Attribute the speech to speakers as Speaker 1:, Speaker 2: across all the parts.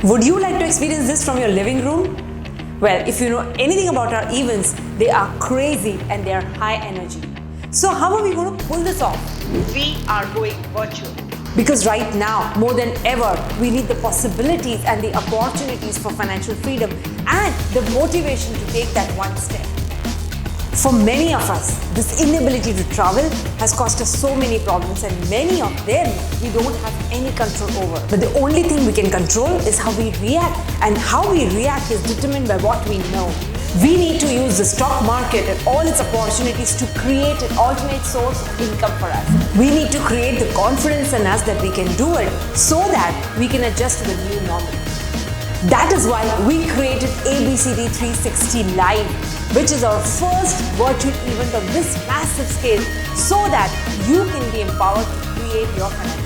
Speaker 1: Would you like to experience this from your living room? Well, if you know anything about our events, they are crazy and they are high energy. So how are we going to pull this off?
Speaker 2: We are going virtual.
Speaker 1: Because right now, more than ever, we need the possibilities and the opportunities for financial freedom and the motivation to take that one step. For many of us, this inability to travel has caused us so many problems, and many of them we don't have any control over. But the only thing we can control is how we react, and how we react is determined by what we know. We need to use the stock market and all its opportunities to create an alternate source of income for us. We need to create the confidence in us that we can do it so that we can adjust to the new normal. That is why we created ABCD 360 Live, which is our first virtual event of this massive scale so that you can be empowered to create your financial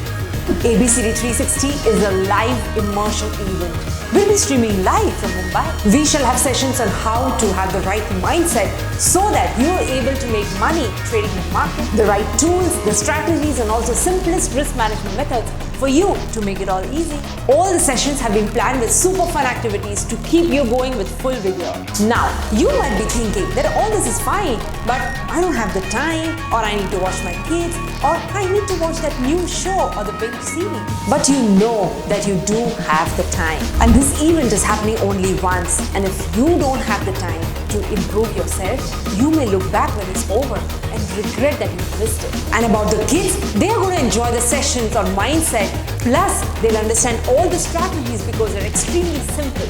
Speaker 1: freedom. ABCD 360 is a live immersion event. We'll be streaming live from Mumbai. We shall have sessions on how to have the right mindset so that you are able to make money trading in the market, the right tools, the strategies, and also simplest risk management methods for you to make it all easy. All the sessions have been planned with super fun activities to keep you going with full vigor. Now, you might be thinking that all this is fine, but I don't have the time, or I need to watch my kids, or I need to watch that new show or the big series. But you know that you do have the time. And this event is happening only once. And if you don't have the time to improve yourself, you may look back when it's over and regret that you missed it. And about the kids, they are going to enjoy the sessions on mindset. Plus, they'll understand all the strategies because they're extremely simple.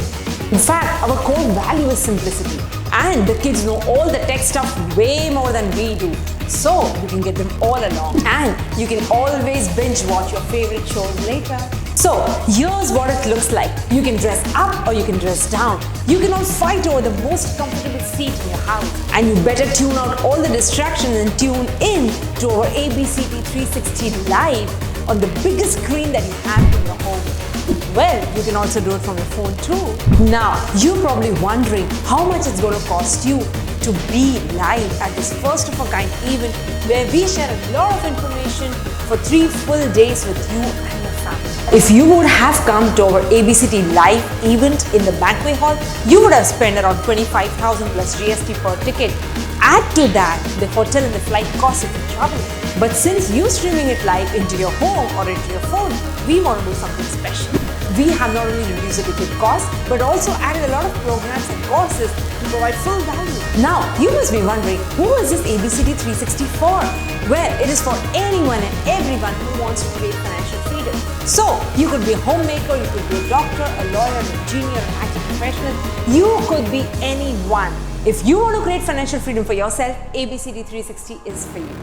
Speaker 1: In fact, our core value is simplicity. And the kids know all the tech stuff way more than we do. So, you can get them all along. And you can always binge watch your favorite shows later. So, here's what it looks like. You can dress up or you can dress down. You can all fight over the most comfortable seat in your house. And you better tune out all the distractions and tune in to our ABCD 360 Live on the biggest screen that you have in your home. Well, you can also do it from your phone too. Now, you're probably wondering how much it's going to cost you to be live at this first of a kind event where we share a lot of information for 3 full days with you and your family. If you would have come to our ABCD Live event in the banquet hall, you would have spent around 25,000 plus GST per ticket. Add to that the hotel and the flight costs if you're traveling. But since you're streaming it live into your home or into your phone, we want to do something special. We have not only reduced the ticket cost, but also added a lot of programs and courses to provide full value. Now, you must be wondering, who is this ABCD 360 for? Well, it is for anyone and everyone who wants to create financial freedom. So, you could be a homemaker, you could be a doctor, a lawyer, an engineer, an IT professional. You could be anyone. If you want to create financial freedom for yourself, ABCD 360 is for you.